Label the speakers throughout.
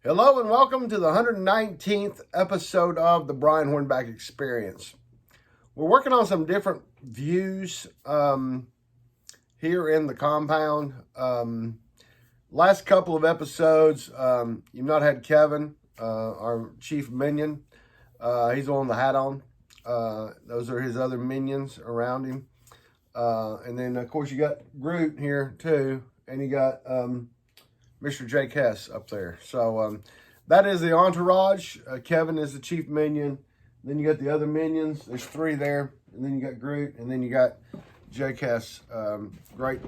Speaker 1: Hello and welcome to the 119th episode of the Brian Hornback Experience. We're working on some different views here in the compound. Last couple of episodes, you've not had Kevin, our chief minion. He's on the hat on. Those are his other minions around him. And then, of course, you got Groot here, too. And you got Mr. Jake Hess up there. So that is the entourage. Kevin is the chief minion. Then you got the other minions. There's three there. And then you got Groot. And then you got Jake Hess, great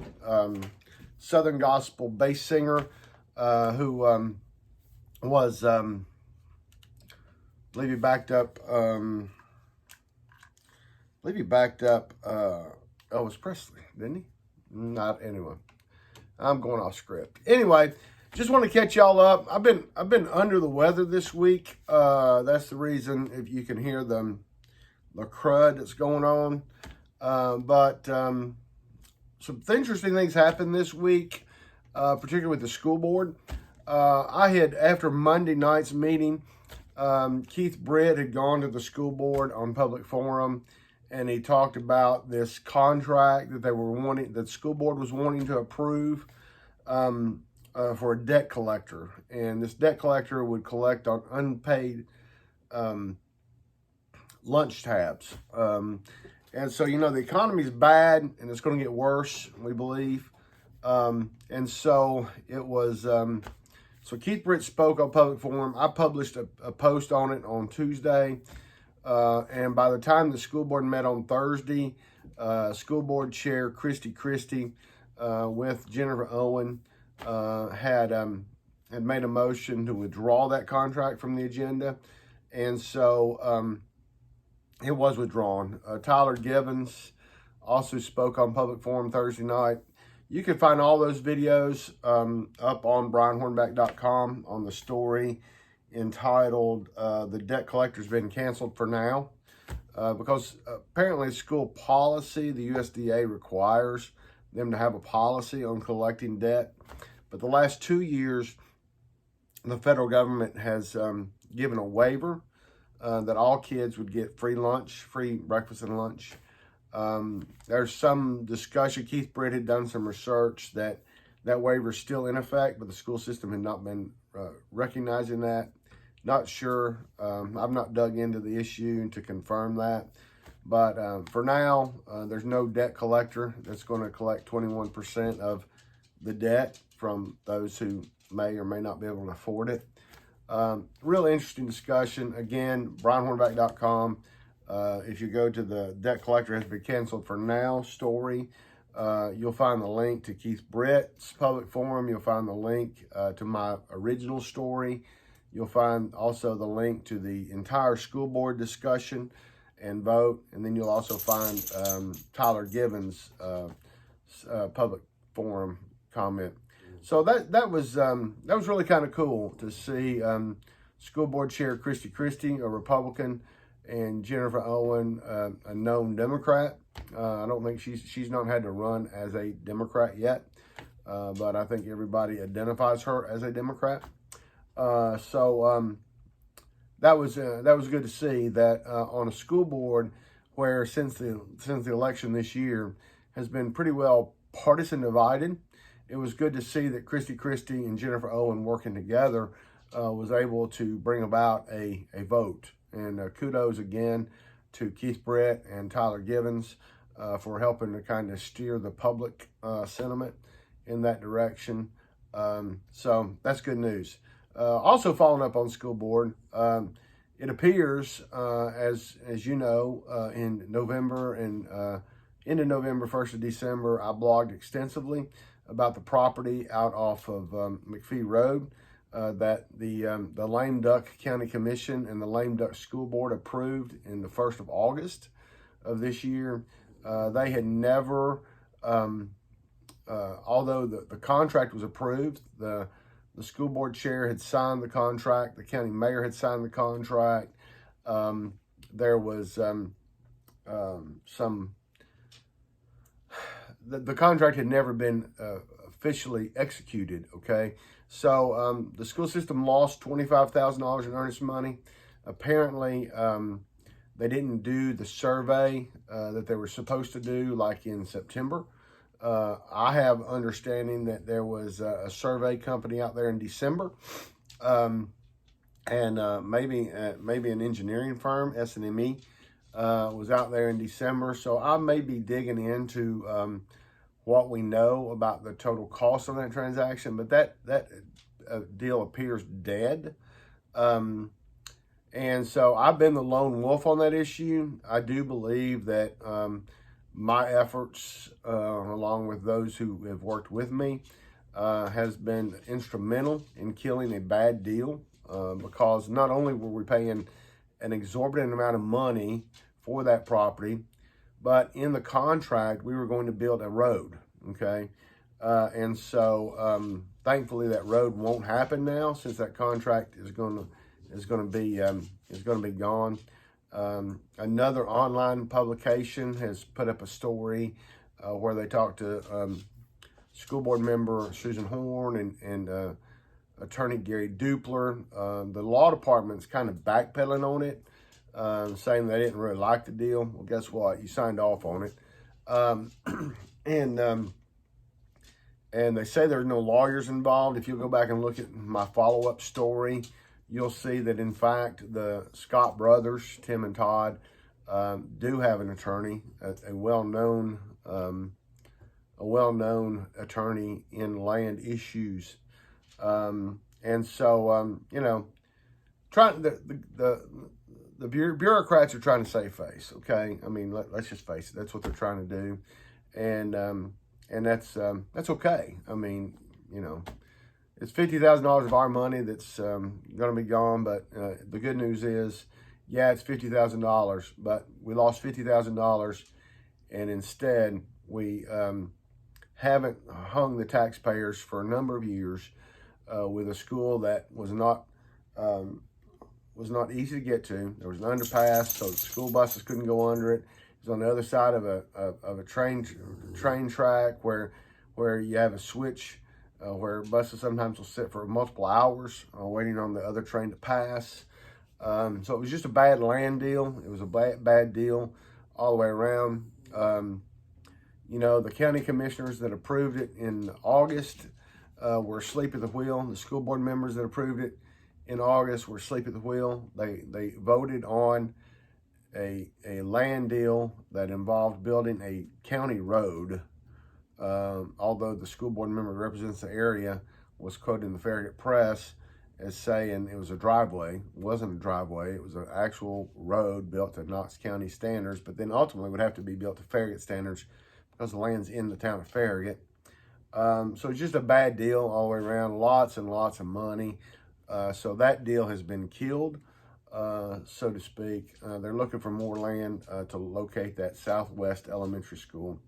Speaker 1: Southern gospel bass singer who was, I believe he backed up, Elvis Presley, didn't he? Not anyone. I'm going off script. Anyway, just want to catch y'all up. I've been under the weather this week. That's the reason if you can hear the crud that's going on. But some interesting things happened this week, particularly with the school board. After Monday night's meeting, Keith Britt had gone to the school board on public forum, and he talked about this contract that that the school board was wanting to approve for a debt collector. And this debt collector would collect on unpaid lunch tabs. And so, the economy is bad and it's going to get worse, we believe. And so it was, so Keith Britt spoke on public forum. I published a post on it on Tuesday. And by the time the school board met on Thursday, school board chair Christy with Jennifer Owen had made a motion to withdraw that contract from the agenda. And so it was withdrawn. Tyler Givens also spoke on public forum Thursday night. You can find all those videos up on brianhornback.com on the story entitled The Debt Collector's Been Canceled for Now, because apparently school policy, the USDA requires them to have a policy on collecting debt. But the last 2 years, the federal government has given a waiver that all kids would get free breakfast and lunch. There's some discussion. Keith Britt had done some research that waiver is still in effect, but the school system had not been recognizing that. Not sure. I've not dug into the issue to confirm that. But for now, there's no debt collector that's going to collect 21% of the debt from those who may or may not be able to afford it. Really interesting discussion. Again, brianhornback.com. If you go to the debt collector has been canceled for now story, you'll find the link to Keith Britt's public forum. You'll find the link to my original story. You'll find also the link to the entire school board discussion and vote. And then you'll also find Tyler Givens' public forum comment. So that was really kind of cool to see school board chair Christy, a Republican, and Jennifer Owen, a known Democrat. I don't think she's not had to run as a Democrat yet, but I think everybody identifies her as a Democrat. So that was good to see that on a school board where since the election this year has been pretty well partisan divided. It was good to see that Christy and Jennifer Owen working together was able to bring about a vote. And kudos again to Keith Britt and Tyler Givens for helping to kind of steer the public sentiment in that direction. So that's good news. Also following up on school board, it appears, as you know, in November and into November, 1st of December, I blogged extensively about the property out off of McPhee Road that the Lame Duck County Commission and the Lame Duck School Board approved in the 1st of August of this year. They had never, although the contract was approved, the school board chair had signed the contract, the county mayor had signed the contract. There was the contract had never been officially executed, okay? So the school system lost $25,000 in earnest money. Apparently, they didn't do the survey that they were supposed to do, like in September. I have understanding that there was a survey company out there in December, and maybe an engineering firm, S&ME, was out there in December. So I may be digging into what we know about the total cost of that transaction, but that deal appears dead. And so I've been the lone wolf on that issue. I do believe that my efforts, along with those who have worked with me, has been instrumental in killing a bad deal, because not only were we paying an exorbitant amount of money for that property, but in the contract, we were going to build a road, okay? And so thankfully that road won't happen now, since that contract is going to be gone. Another online publication has put up a story where they talked to school board member Susan Horn and attorney Gary Dupler. The law department's kind of backpedaling on it, saying they didn't really like the deal. Well, guess what? You signed off on it. And they say there are no lawyers involved. If you go back and look at my follow-up story, you'll see that, in fact, the Scott brothers, Tim and Todd, do have an attorney, a well-known attorney in land issues. And so, you know, the bureaucrats are trying to save face. Okay, I mean, let's just face it. That's what they're trying to do, and that's okay. I mean, you know, it's $50,000 of our money that's going to be gone. But the good news is, yeah, it's $50,000, but we lost $50,000, and instead we haven't hung the taxpayers for a number of years with a school that was not easy to get to. There was an underpass, so the school buses couldn't go under it. It was on the other side of a train track where you have a switch where buses sometimes will sit for multiple hours waiting on the other train to pass. So it was just a bad land deal. It was a bad deal all the way around. You know, the county commissioners that approved it in August were asleep at the wheel. The school board members that approved it in August were asleep at the wheel. They voted on a land deal that involved building a county road. Although the school board member that represents the area was quoted in the Farragut Press as saying it was a driveway. It wasn't a driveway. It was an actual road built to Knox County standards, but then ultimately would have to be built to Farragut standards because the land's in the town of Farragut. So it's just a bad deal all the way around, lots and lots of money. So that deal has been killed, so to speak. They're looking for more land to locate that Southwest Elementary School.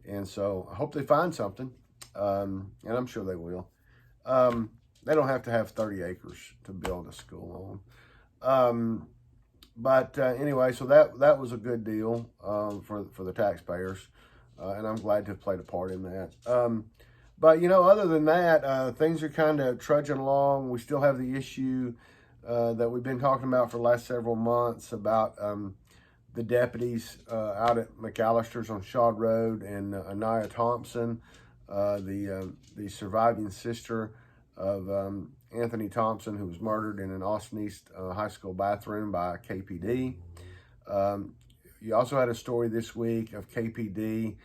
Speaker 1: And so I hope they find something, and I'm sure they will. They don't have to have 30 acres to build a school on. But anyway, so that was a good deal for the taxpayers, and I'm glad to have played a part in that. But, you know, other than that, things are kind of trudging along. We still have the issue that we've been talking about for the last several months about the deputies out at McAllister's on Shawd Road, and Anaya Thompson, the surviving sister of Anthony Thompson, who was murdered in an Austin East high school bathroom by KPD. You also had a story this week of KPD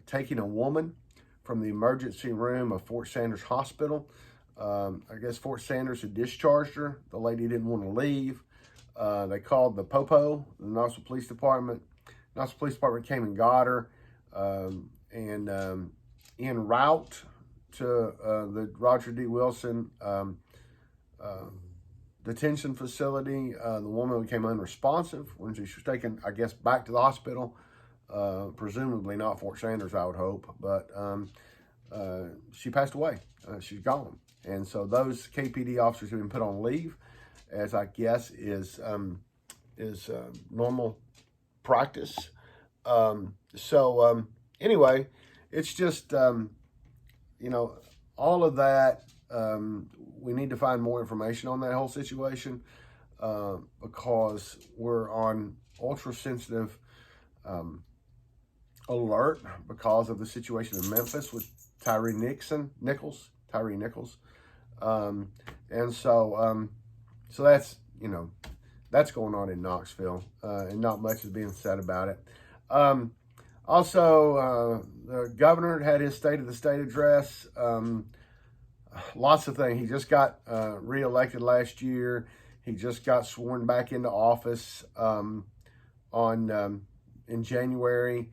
Speaker 1: taking a woman from the emergency room of Fort Sanders Hospital. I guess Fort Sanders had discharged her. The lady didn't want to leave. They called the POPO, the Knoxville Police Department. Knoxville Police Department came and got her. And en route to the Roger D. Wilson detention facility, the woman became unresponsive when she was taken, I guess, back to the hospital. Presumably not Fort Sanders, I would hope, but she passed away. She's gone. And so those KPD officers have been put on leave, as I guess is normal practice. Anyway, it's just, you know, all of that we need to find more information on that whole situation because we're on ultra sensitive alert because of the situation in Memphis with Tyree Nichols. And so that's, that's going on in Knoxville, and not much is being said about it. Also, the governor had his State of the State address. Lots of things. He just got reelected last year. He just got sworn back into office in January.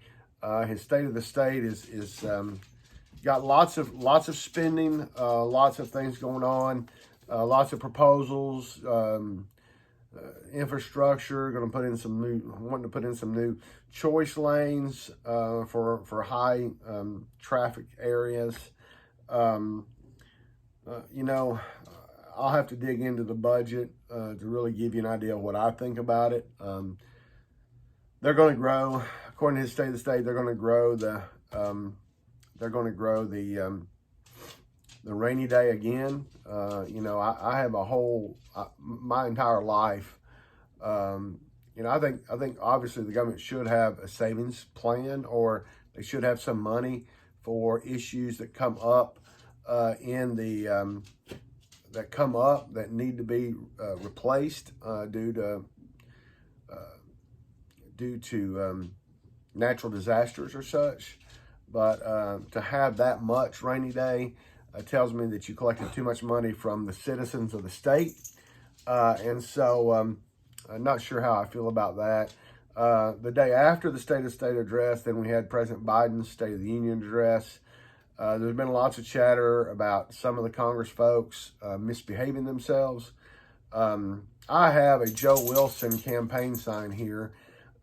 Speaker 1: His State of the State is got lots of spending, lots of things going on, lots of proposals, infrastructure. Wanting to put in some new choice lanes for high traffic areas. I'll have to dig into the budget to really give you an idea of what I think about it. They're going to grow, according to his State of the State. They're going to grow the rainy day again. I have my entire life. I think obviously the government should have a savings plan, or they should have some money for issues that come up that need to be replaced due to natural disasters or such. But to have that much rainy day tells me that you collected too much money from the citizens of the state. And so I'm not sure how I feel about that. The day after the State of the State address, then we had President Biden's State of the Union address. There's been lots of chatter about some of the Congress folks misbehaving themselves. I have a Joe Wilson campaign sign here,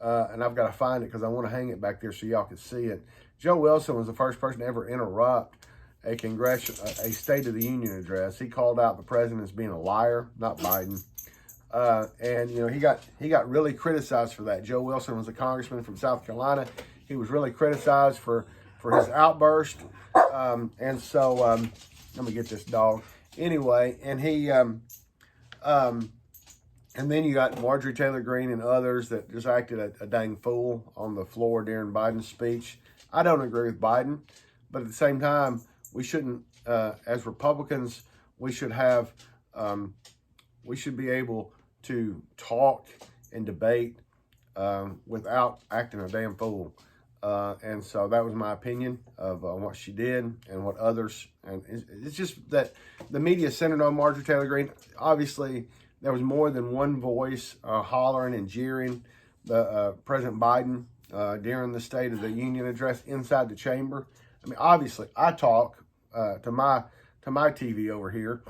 Speaker 1: and I've got to find it because I want to hang it back there so y'all can see it. Joe Wilson was the first person to ever interrupt a State of the Union address. He called out the president as being a liar, not Biden. And he got really criticized for that. Joe Wilson was a congressman from South Carolina. He was really criticized for his outburst. And so let me get this dog. Anyway, and he and then you got Marjorie Taylor Greene and others that just acted a dang fool on the floor during Biden's speech. I don't agree with Biden, but at the same time, we shouldn't, as Republicans, we should be able to talk and debate without acting a damn fool. And so that was my opinion of what she did and what others. And it's just that the media centered on Marjorie Taylor Greene. Obviously, there was more than one voice hollering and jeering President Biden during the State of the Union address inside the chamber. I mean, obviously, I talk to my TV over here.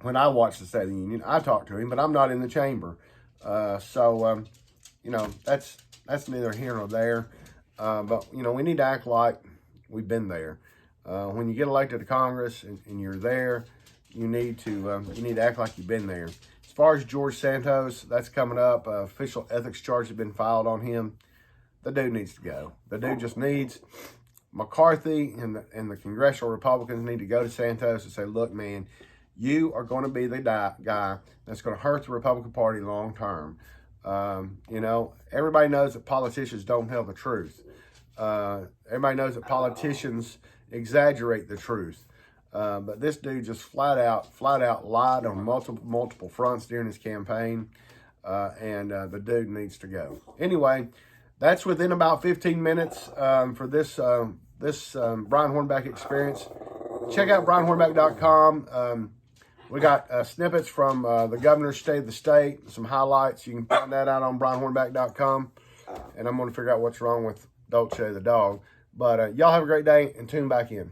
Speaker 1: When I watch the State of the Union, I talk to him, but I'm not in the chamber. So that's neither here nor there. But we need to act like we've been there. When you get elected to Congress and you're there, you need to act like you've been there. As far as George Santos, that's coming up. Official ethics charges have been filed on him. The dude needs to go. The dude just needs. McCarthy and the congressional Republicans need to go to Santos and say, look, man, you are going to be the guy that's going to hurt the Republican Party long term. Everybody knows that politicians don't tell the truth. Everybody knows that politicians exaggerate the truth. But this dude just flat out lied on multiple fronts during his campaign. And the dude needs to go. Anyway, that's within about 15 minutes for this Brian Hornback Experience. Check out brianhornback.com. We got snippets from the governor's State of the State, some highlights. You can find that out on brianhornback.com. And I'm going to figure out what's wrong with Dolce the dog. But y'all have a great day and tune back in.